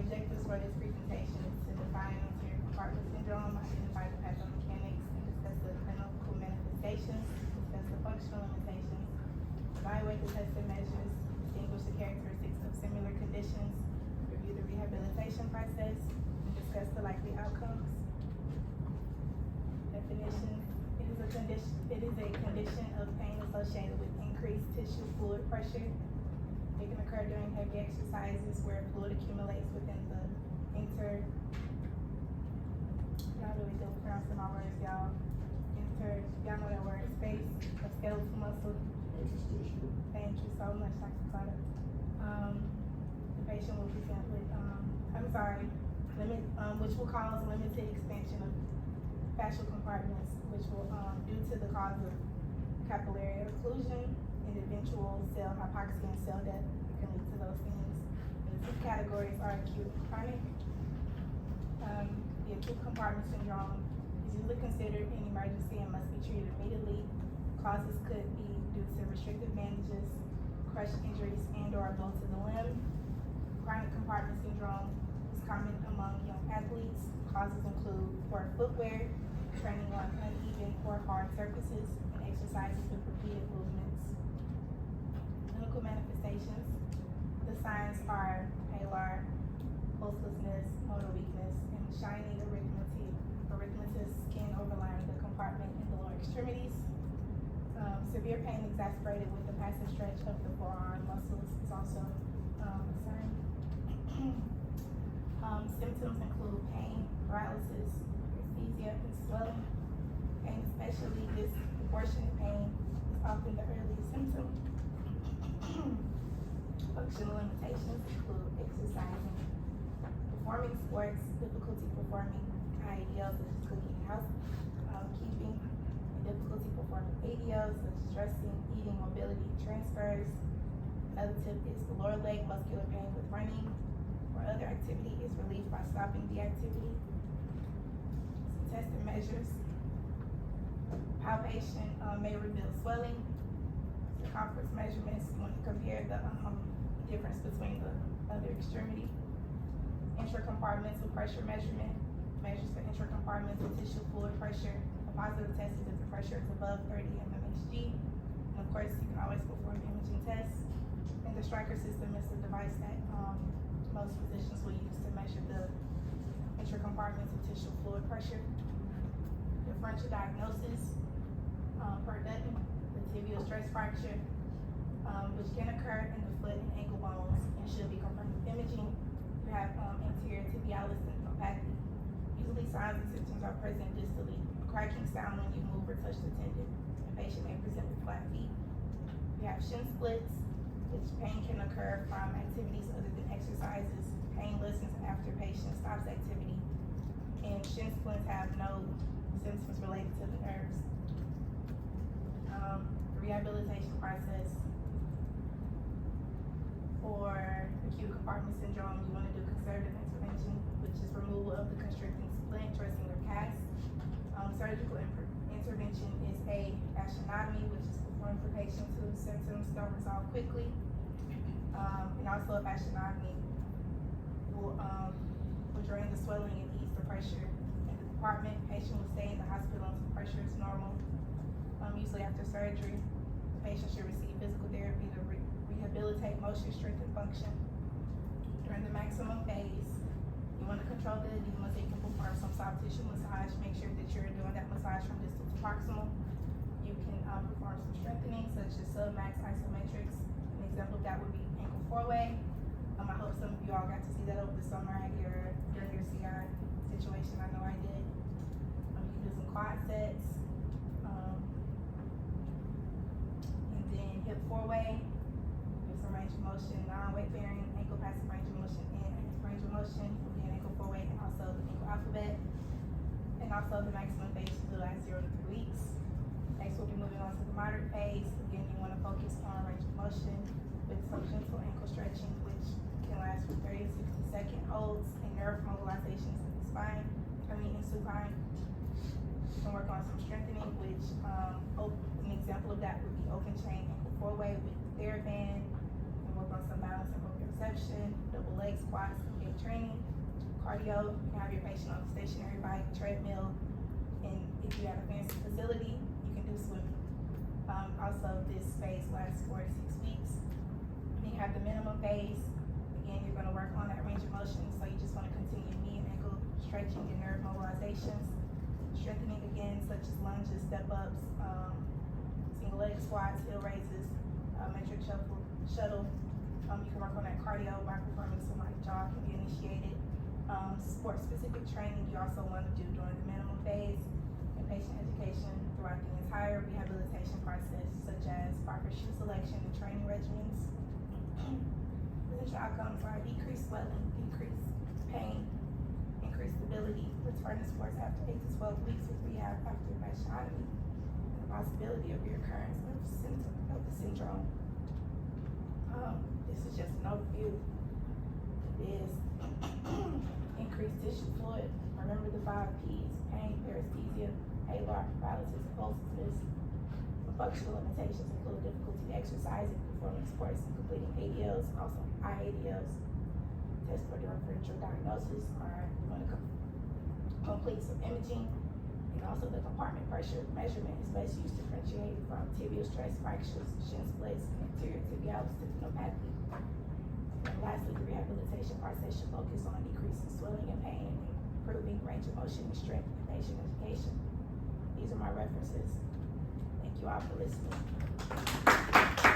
objectives for this presentation is to define anterior compartment syndrome, identify the pathomechanics, and discuss the clinical manifestations, discuss the functional limitations, evaluate the tested measures, distinguish the characteristics of similar conditions, review the rehabilitation process, and discuss the likely outcomes. Definition: it is a condition of pain associated with increased tissue fluid pressure. It can occur during heavy exercises where fluid accumulates within the y'all really good with pronouncing my words, y'all. Y'all know that word, space of skeletal muscle. Thank you so much, Dr. Carter. The patient will present with, which will cause limited expansion of fascial compartments, which will, due to the cause of capillary occlusion and eventual cell hypoxia and cell death, it can lead to those things. And the two categories are acute and chronic. The acute compartment syndrome is usually considered an emergency and must be treated immediately. Causes could be due to restrictive bandages, crush injuries, and/or blow to the limb. Chronic compartment syndrome is common among young athletes. Causes include poor footwear, training on uneven or hard surfaces, and exercises with repeated movements. Clinical manifestations. The signs are palar, pulselessness, motor weakness, and shining erythematous skin overlying the compartment in the lower extremities. Severe pain exacerbated with the passive stretch of the forearm muscles is also a sign. Symptoms include pain, paralysis, anesthesia, and swelling. Pain, especially disproportionate pain, is often the earliest symptom. Functional limitations include exercising, performing sports, difficulty performing IEDs such as cooking and housekeeping, and difficulty performing ADLs such as dressing, eating, mobility, and transfers. Another tip is the lower leg muscular pain with running or other activity is relieved by stopping the activity. Some tested measures. Palpation may reveal swelling. Circumference measurements when you compare the difference between the other extremity. Intracompartmental pressure measurement measures the intracompartmental tissue fluid pressure. A positive test is if the pressure is above 30 mmHg. And of course, you can always perform imaging tests. And the Stryker system is the device that most physicians will use to measure the intracompartmental tissue fluid pressure. Differential diagnosis per Dutton, the tibial stress fracture, which can occur in the foot and ankle bones and should be confirmed with imaging. You have anterior tibialis tendinopathy. Usually signs and symptoms are present distally. Cracking sound when you move or touch the tendon. The patient may present with flat feet. You have shin splits, which pain can occur from activities other than exercises. Pain lessens after patient stops activity. And shin splints have no symptoms related to the nerves. The rehabilitation process for acute compartment syndrome, you want to do conservative intervention, which is removal of the constricting splint, dressing or cast. Surgical intervention is a fasciotomy, which is performed for patients whose symptoms don't resolve quickly. And also a fasciotomy will drain the swelling and ease the pressure in the compartment. Patient will stay in the hospital until pressure is normal. Usually after surgery, the patient should receive physical therapy to rehabilitate motion, strength, and function. During the maximum phase, you want to control the edema so you can perform some soft tissue massage. Make sure that you're doing that massage from distal to proximal. You can perform some strengthening such as submax isometrics. An example of that would be ankle four-way. I hope some of you all got to see that over the summer during your CI situation. I know I did. You can do some quad sets. And then hip four-way. There's some range of motion, non-weight bearing, ankle passive range of motion, and active range of motion. Again, ankle four-way, and also the ankle alphabet. And also the maximum phase should last 0 to 3 weeks. Next, we'll be moving on to the moderate phase. Again, you want to focus on range of motion with some gentle ankle stretching, which can last for 30 to 60 second holds, and nerve mobilizations in the spine, in supine. You can work on some strengthening, which an example of that would be open chain ankle four-way with TheraBand. You can work on some balance and proprioception, double leg squats, hip training, cardio. You can have your patient on a stationary bike, treadmill, and if you have a fancy facility, you can do swimming. Also, this phase lasts 4 to 6 weeks. You have the minimum phase. Again, you're going to work on that range of motion, so you just want to continue knee and ankle stretching and nerve mobilizations. Strengthening again, such as lunges, step-ups, single leg squats, heel raises, metric shuttle. You can work on that cardio by performing some light jog can be initiated. Sport-specific training you also want to do during the minimum phase, and patient education throughout the entire rehabilitation process, such as proper shoe selection and training regimens. Potential outcomes are decreased swelling, decreased pain, increased stability, return to sports after 8 to 12 weeks with rehab after fasciotomy, and the possibility of reoccurrence of the syndrome. This is just an overview. It is increased tissue fluid. Remember the 5 P's: pain, paresthesia, ALAR, paralysis, pulsiveness. Some functional limitations include difficulty exercising, performing sports, and completing ADLs, and also IADLs. Test for differential diagnosis are you want to complete some imaging, and also the compartment pressure measurement is best used to differentiate from tibial stress fractures, shin splits, and anterior tibialis tendinopathy. And lastly, the rehabilitation process should focus on decreasing swelling and pain, and improving range of motion and strength in patient education. These are my references. Thank you all for listening.